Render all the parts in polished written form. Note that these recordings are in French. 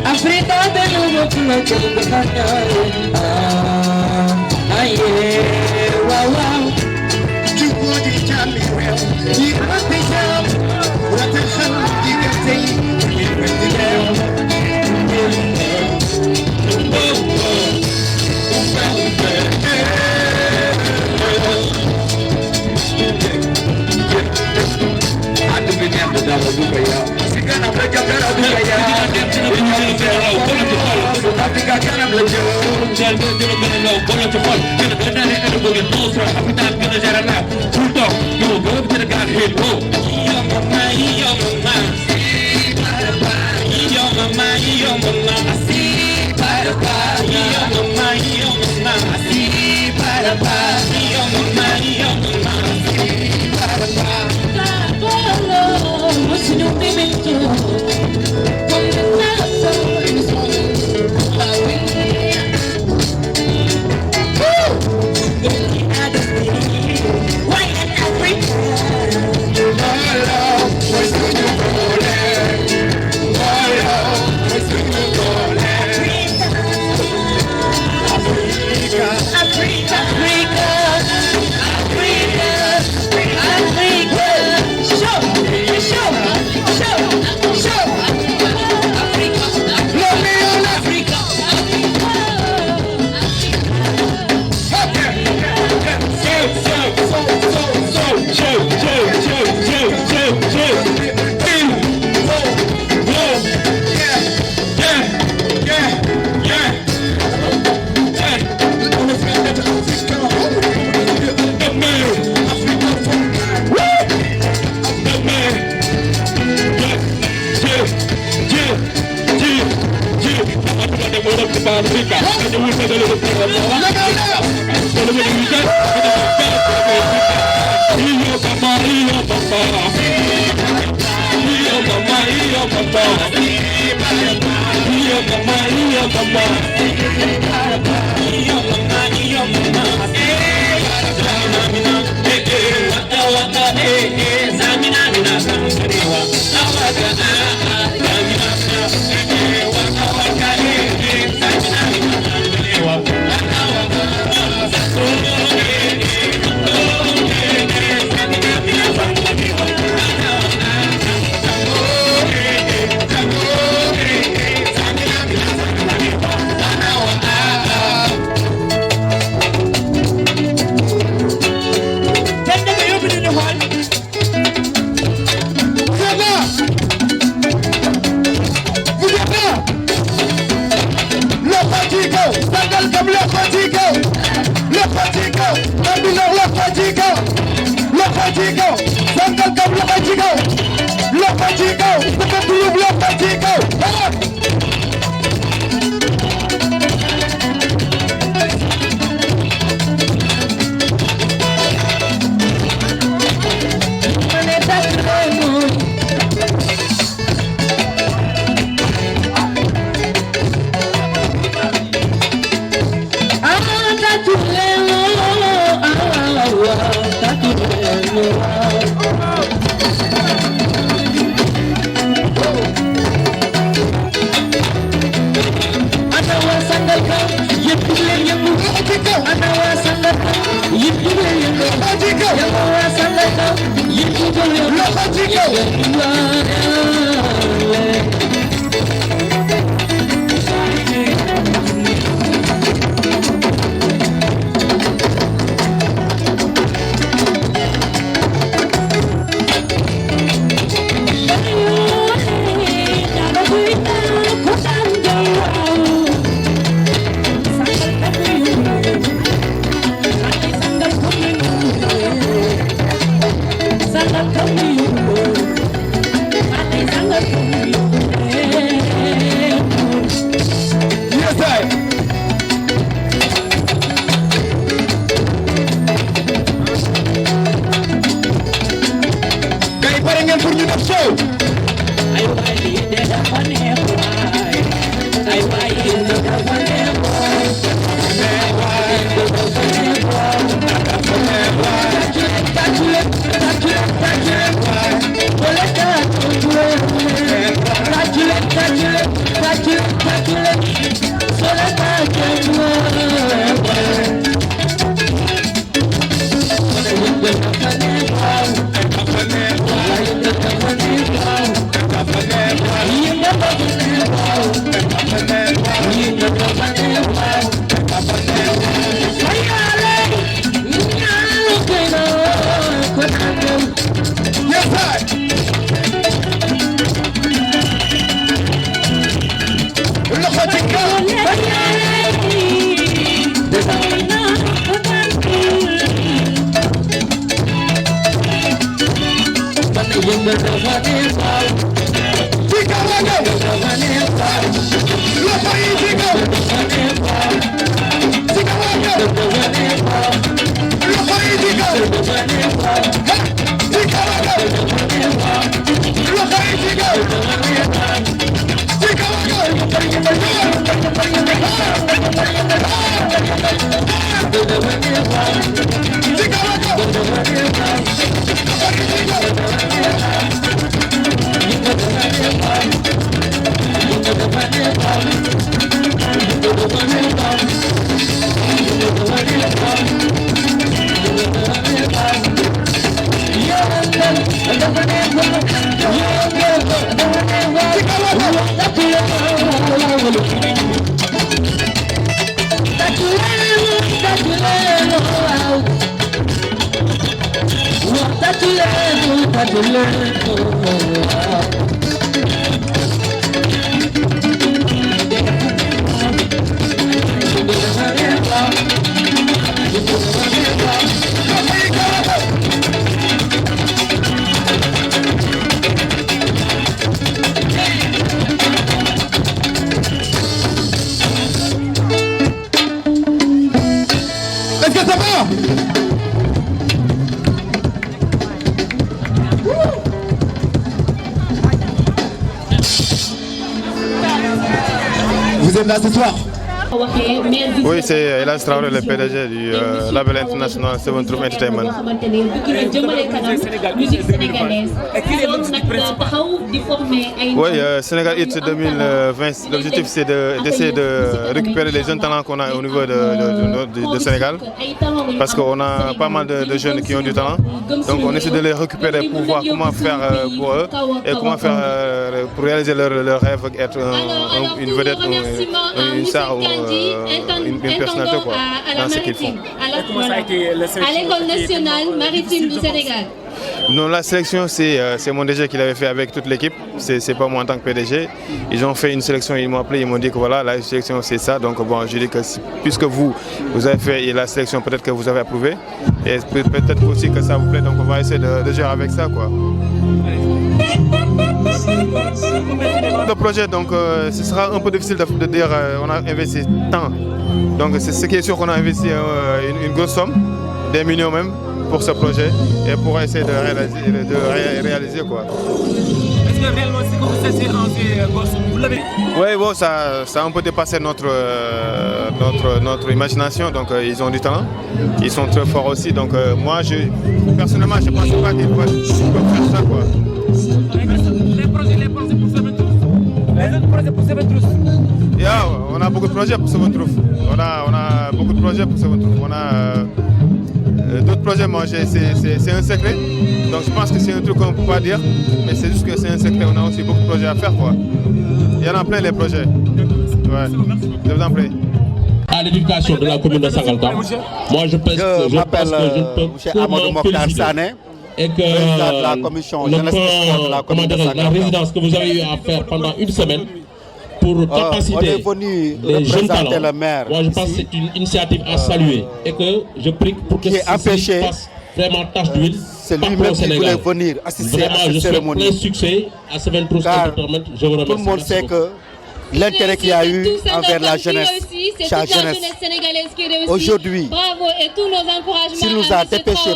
Africa de nuevo con la que wow wow. You want to tell me well? You got me down. What the hell you can say? You got me down. I do be down the double loop, y'all. Gonna break up that other guy. Vous êtes là ce soir? Oui, c'est Elas Traoré, le PDG du label international Seven Troop Entertainment. Oui, Sénégal Hit 2020, l'objectif c'est d'essayer de récupérer les jeunes talents qu'on a au niveau de Sénégal. Parce qu'on a pas mal de jeunes qui ont du talent. Donc on essaie de les récupérer pour voir comment faire pour eux et comment faire pour réaliser leur rêve, être une vedette, une star ou une personnalité quoi, dans ce qu'ils font. Comment ça a été la sélection à l'École nationale maritime du Sénégal? Non, la sélection, c'est mon DG qui l'avait fait avec toute l'équipe. C'est pas moi en tant que PDG. Ils ont fait une sélection, ils m'ont appelé, ils m'ont dit que voilà, la sélection c'est ça. Donc bon, je dis que puisque vous avez fait la sélection, peut-être que vous avez approuvé. Et peut-être aussi que ça vous plaît, donc on va essayer de gérer avec ça quoi. Le projet, donc ce sera un peu difficile de dire on a investi tant. Donc c'est ce qui est sûr qu'on a investi une grosse somme, des millions même, pour ce projet et pour essayer de réaliser quoi. Est-ce que réellement c'est que vous êtes en vous l'avez? Oui, bon, ça a un peu dépassé notre imagination, donc ils ont du talent, ils sont très forts aussi, donc moi personnellement je ne pense pas qu'ils peuvent faire ça quoi. Les projets pour Seven Troop. Les autres projets pour Seven Troop. Yeah, on a beaucoup de projets pour Seven Troop. On a beaucoup de projets pour Seven Troop. On a d'autres projets, moi, c'est un secret. Donc je pense que c'est un truc qu'on ne peut pas dire, mais c'est juste que c'est un secret. On a aussi beaucoup de projets à faire, quoi. Il y en a plein les projets. Ouais. Je vous en prie. À l'éducation de la commune de Sangalkam, moi je pense que je ne peux que féliciter. Et que la commission jeunesse sport de la commune de Sangalkam, la résidence que vous avez eu à faire pendant une semaine pour capaciter les jeunes talents, le maire moi je pense que c'est une initiative à saluer et que je prie pour que ceci fasse vraiment tache d'huile partout au Sénégal. Venir assister vraiment, à cette cérémonie. Je souhaite plein succès à Seven Truth Entertainment. Je vous remercie. Tout le monde sait que l'intérêt qu'il y a eu envers la jeunesse, chaque jeunesse. Aujourd'hui, s'il nous a dépêché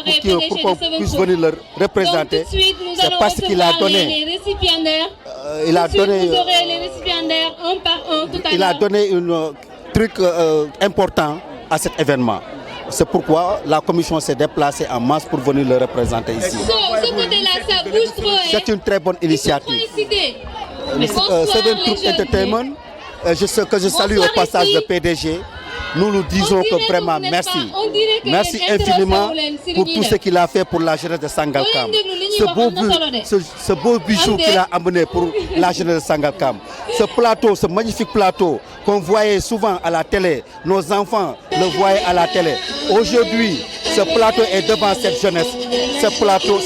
pour qu'on puisse venir le représenter, c'est parce qu'il a donné, il a donné un truc important à cet événement. C'est pourquoi la commission s'est déplacée en masse pour venir le représenter ici. C'est une très bonne initiative. Seven Truth Entertainment, je salue au passage le PDG. Nous nous disons que vraiment merci. Merci infiniment pour tout ce qu'il a fait pour la jeunesse de Sangalkam. Ce beau bijou qu'il a amené pour la jeunesse de Sangalkam. Ce plateau, ce magnifique plateau qu'on voyait souvent à la télé, nos enfants le voyaient à la télé. Aujourd'hui, ce plateau est devant cette jeunesse. Ce plateau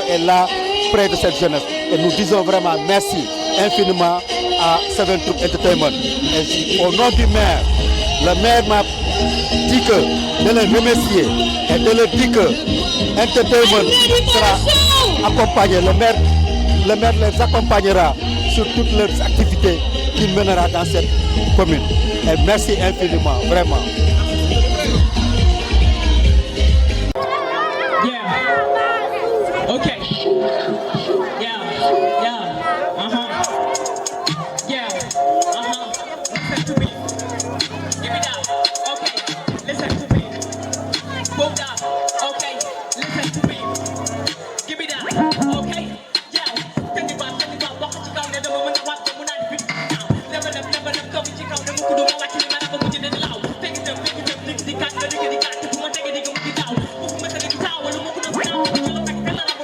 est là près de cette jeunesse. Et nous disons vraiment merci infiniment à Seven Truth Entertainment. Et au nom du maire, le maire m'a dit que de le remercier et de le dire que Entertainment sera accompagné. Le maire les accompagnera sur toutes leurs activités qu'il mènera dans cette commune. Et merci infiniment, vraiment. Yeah. Okay. Yeah. Listen to me. Give me that. Okay. Listen to me. Boom that. Okay. Listen to me. Give me that. Okay. Yeah. Think about walk ci kaw ne dama mën a wax mu naan fit now. Never ko ci kaw ne mu ko do ma wàcc ni ma ko ci ne law. Think di kat di kat bu ma tege di ko ci taw. Bu ma tege di taw wala mu ko do taw.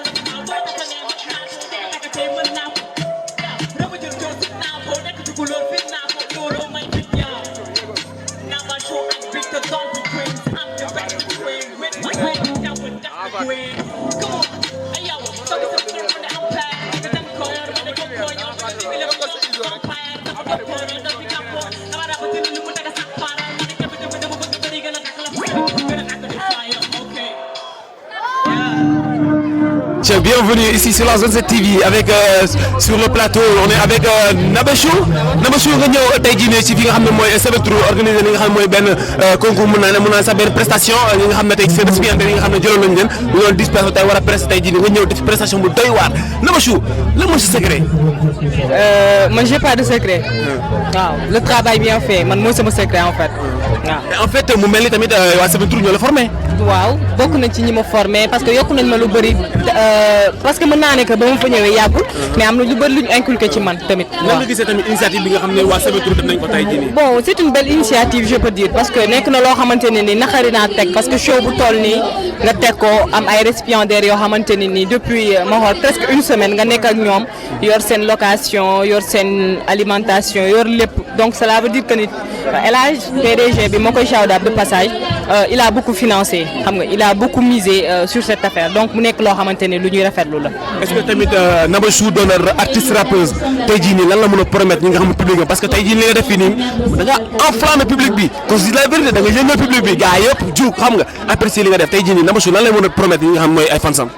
Bienvenue ici sur la Zone 7 TV avec sur le plateau on est avec Nabachou nga ñëw tey jii ci fi nga xam ne mooy Seven Truth organisé li nga xam ne mooy benn concours mun naa sa benn prestation ñi nga xam ne tey seen récipiendaires yi nga xam ne jëloon nañ leen ñu doon 10 personnes tey war a presse tey jii nga ñëw def prestation bu doy waar Nabachou lan mooy sa secret. Man j'ai pas de secret. waaw le travail bien fait man mooy sama secret en fait waaw. En fait mu mel ni tamit waa Seven Truth ñoo la formé. waaw bokk nañ ci ñi ma formé parce que yokku nañ ma lu bëri parce que mën naa ne que ba ma fa ñëwee yàggul mais am na lu bëri lu ñu inculqué ci man tamit. waaw nga gisee tamit initiative bi nga xam ne waa Seven Truth def nañ ko tey jii nii. bon c'est une belle initiative je peux dire parce que nekk na loo xamante ne ni naqari naa teg parce que show bu toll nii nga teg ko am ay récipiendaires yoo xamante ne nii depuis ma xool presque une semaine nga nekk ak ñoom yor seen location yor seen alimentation yor lépp donc cela veut dire que nit El Hadj PDG bi moo koy shout out de passage il a beaucoup financé xam nga il a beaucoup misé sur cette affaire donc mu nekk loo xamante ne lu ñuy rafetlu la. est-ce que tamit Nabachou doon artiste rappeuse tey jii nii lan la mën a promettre ñi nga xam ne public parce que tey jii li nga def fii nii da nga enflammé public bi qu'on se dise la vérité da nga yëngal public bi gars yëpp jug xam nga apprécier li nga def tey jii nii Nabachou lan lay mën a promettre ñi nga xam mooy ay fansam.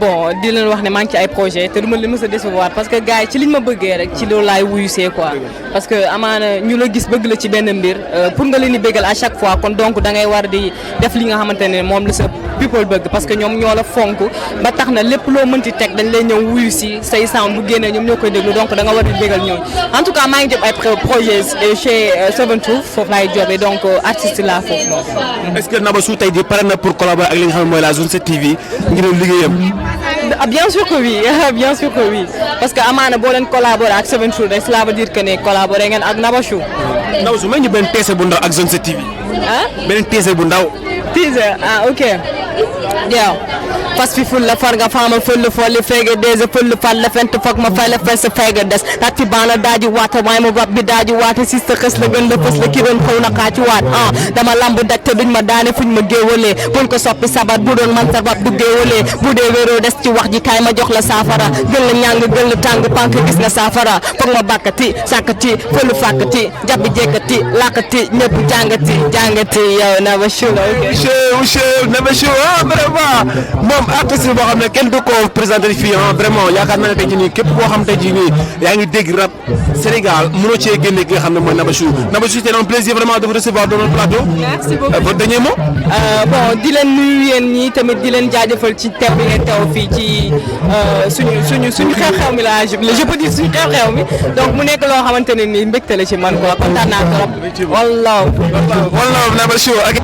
Bon di leen wax ne maa ngi ci ay projet te du ma leen mës a décevoir parce que gars yi ci liñ ma bëggee rek ci loolu laay wuyusee quoi parce que amaana ñu la gis bëgg la ci benn mbir pour nga leen di bëggal à chaque fois kon donc da ngay war di def li nga xamante ne moom la sa people bëgg parce que ñoom ñoo la fonk ba tax na lépp loo mënti teg dañ lay ñëw wuyu si say sound bu génnee ñoom ñoo koy déglu donc da nga war di bëggal ñoom en tout cas maa ngi jëm ay projets chez Seven Truth foofu laay jobee donc artiste la foofu noonu. Est-ce que Nabachou tey jii pare na pour collaborer ak li nga xam ne mooy la Zone 7 TV ngir liggéeyam. Bien sûr que oui bien sûr que oui parce que amaana boo leen collaborer ak Seven Truth rek cela veut dire que ne collaborer ngeen ak Nabachou. Nabachou may ñu benn teaser bu ndaw ak Zone 7 TV. ah benn teaser bu ndaw. teaser ah ok yow fas fi ful la far nga faama fël folli fege dese fël fal la fent foog ma fay la fes sa fege des tat fi baana daaji waata waaye ma rab bi daaji waata si sa xës la gën la fës la ki doon xaw na xaaci waat dama lamb daj te duñ ma daane fuñ ma géewalee buñ ko soppi sabat bu doon man sa rab du géewalee bu dee wéeroo des ci wax ji kaay ma jox la saafara gën la ñàng gën la tàng pank gis nga saafara foog ma bàkkati sàkkati fëlu fàkkati jabbi jekkati làkkati ñëpp jàngati yow Nabachou Nabachou vraiment moom artiste boo xam ne kenn du ko présenté fii vraiment yaakaar naa ne tey jii nii képp koo xam tey jii nii yaa ngi dégg rap Sénégal mënoo cee génne ki nga xam ne mooy Nabachou c'était un plaisir vraiment de vous recevoir dans notre plateau. Merci beaucoup. Votre dernier mot. Bon di leen nuyu yéen ñi tamit di leen jaajëfal ci teew bi ngeen teew fii ci suñu xew-xew mi la je peux dire suñu xew-xew mi donc mu nekk loo xamante ne nii mbégte la ci man quoi kontaan naa trop. wallaahi Nabachou ak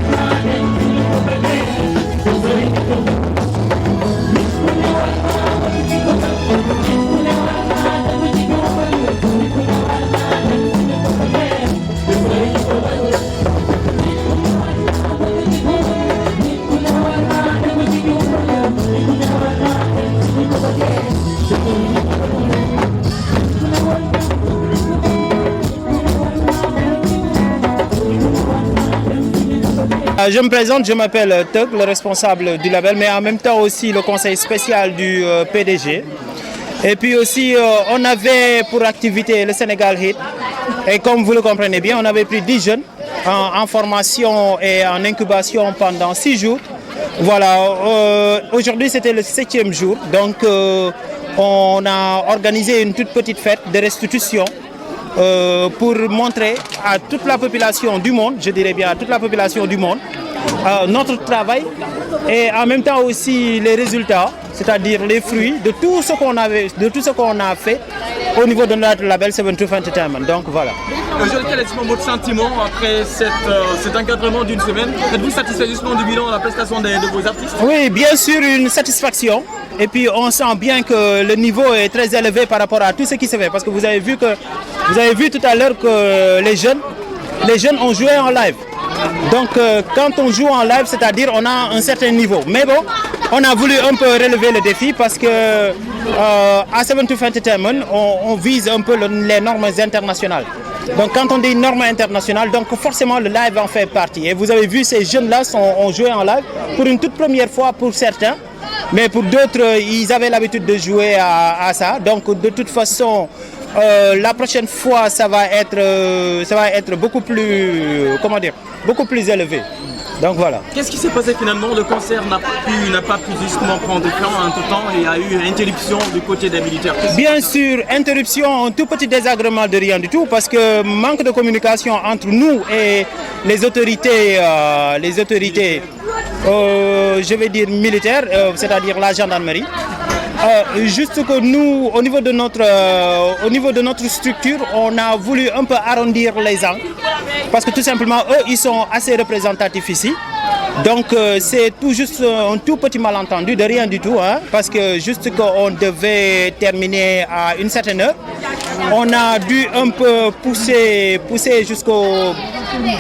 Je me présente, je m'appelle Teuk, le responsable du label, mais en même temps aussi le conseil spécial du PDG. Et puis aussi, on avait pour activité le Sénégal Hit. Et comme vous le comprenez bien, on avait pris 10 jeunes en formation et en incubation pendant 6 jours. Voilà, aujourd'hui c'était le 7e jour, donc on a organisé une toute petite fête de restitution. Pour montrer à toute la population du monde, je dirais bien à toute la population du monde, notre travail et en même temps aussi les résultats, c'est-à-dire les fruits de tout ce qu'on a fait au niveau de notre label 7truth Entertainment. Donc voilà. Aujourd'hui, quel est votre sentiment après cet encadrement d'une semaine? Êtes-vous satisfait justement du bilan, de la prestation de vos artistes? Oui, bien sûr, une satisfaction. Et puis on sent bien que le niveau est très élevé par rapport à tout ce qui se fait. Parce que vous avez vu tout à l'heure que les jeunes ont joué en live. Donc quand on joue en live, c'est-à-dire on a un certain niveau. Mais bon, on a voulu un peu relever le défi parce que à 7truth Entertainment, on vise un peu les normes internationales. Donc quand on dit normes internationales, donc forcément le live en fait partie. Et vous avez vu ces jeunes-là ont joué en live pour une toute première fois pour certains. Mais pour d'autres, ils avaient l'habitude de jouer à ça. Donc de toute façon, la prochaine fois, ça va être beaucoup plus élevé. Donc voilà. Qu'est-ce qui s'est passé finalement? Le concert n'a pas pu justement prendre fin entre-temps et il y a eu une interruption du côté des militaires. Bien sûr, interruption, un tout petit désagrément de rien du tout parce que manque de communication entre nous et les autorités, je vais dire militaires, c'est-à-dire la gendarmerie. Juste que nous, au niveau de notre structure, on a voulu un peu arrondir les angles parce que tout simplement, eux, ils sont assez représentatifs ici. Donc c'est tout juste un tout petit malentendu de rien du tout, hein, parce que juste qu'on devait terminer à une certaine heure, on a dû un peu pousser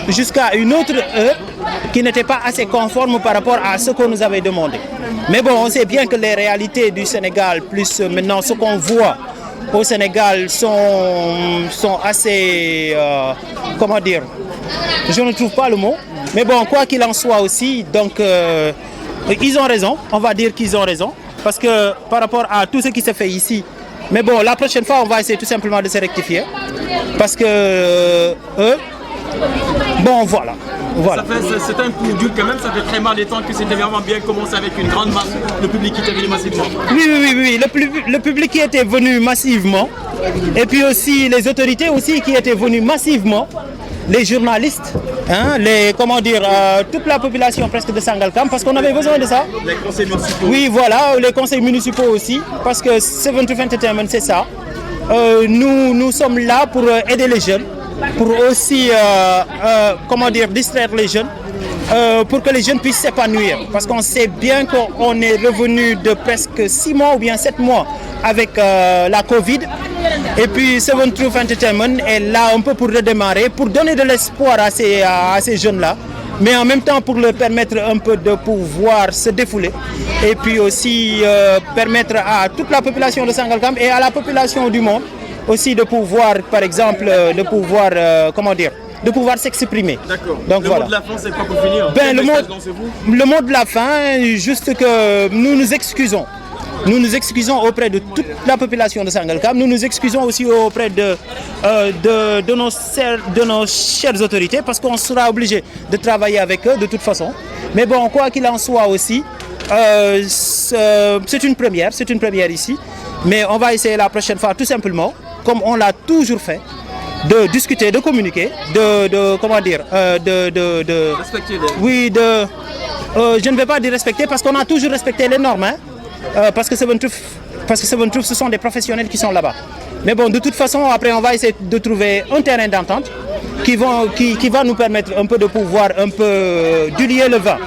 jusqu'à une autre heure qui n'était pas assez conforme par rapport à ce qu'on nous avait demandé. Mais bon, on sait bien que les réalités du Sénégal, plus maintenant ce qu'on voit au Sénégal sont assez, comment dire, je ne trouve pas le mot. Mais bon, quoi qu'il en soit aussi, donc ils ont raison, on va dire qu'ils ont raison, parce que par rapport à tout ce qui se fait ici, mais bon, la prochaine fois, on va essayer tout simplement de se rectifier, parce que bon, voilà. C'est un coup dur quand même, ça fait très mal des temps que c'était vraiment bien commencé avec une grande masse, le public qui était venu massivement. Oui, le public qui était venu massivement, et puis aussi les autorités aussi qui étaient venues massivement, les journalistes, hein, toute la population presque de Sangalkam, parce qu'on avait besoin de ça. Les conseils municipaux. Oui, voilà, les conseils municipaux aussi, parce que 7truth Entertainment, c'est ça. Nous sommes là pour aider les jeunes, pour aussi, distraire les jeunes, pour que les jeunes puissent s'épanouir. Parce qu'on sait bien qu'on est revenu de presque 6 mois ou bien 7 mois avec la Covid. Et puis 7truth Entertainment est là un peu pour redémarrer, pour donner de l'espoir à ces jeunes-là, mais en même temps pour leur permettre un peu de pouvoir se défouler et puis aussi permettre à toute la population de Sangalkam et à la population du monde aussi de pouvoir, par exemple, de pouvoir, de pouvoir s'exprimer. D'accord. Donc le mot de la fin, c'est quoi pour finir? Le mot de la fin, juste que nous nous excusons. Nous nous excusons auprès de toute la population de Sangalkam. Nous nous excusons aussi auprès de nos chères autorités parce qu'on sera obligé de travailler avec eux de toute façon. Mais bon, quoi qu'il en soit aussi, c'est une première ici. Mais on va essayer la prochaine fois tout simplement, comme on l'a toujours fait, de discuter, de communiquer, respecter oui, je ne vais pas dire respecter parce qu'on a toujours respecté les normes, hein, parce que Seven Truth, ce sont des professionnels qui sont là-bas. Mais bon, de toute façon, après, on va essayer de trouver un terrain d'entente qui va nous permettre un peu de pouvoir d'ulier le vin.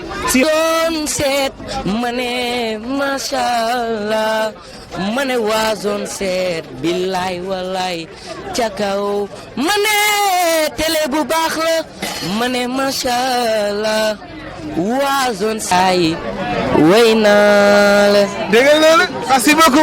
Mane wazon set billahi wallahi cakaw mane télé bu baax la mane machallah wazon say wayna la dégg nga loolu merci beaucoup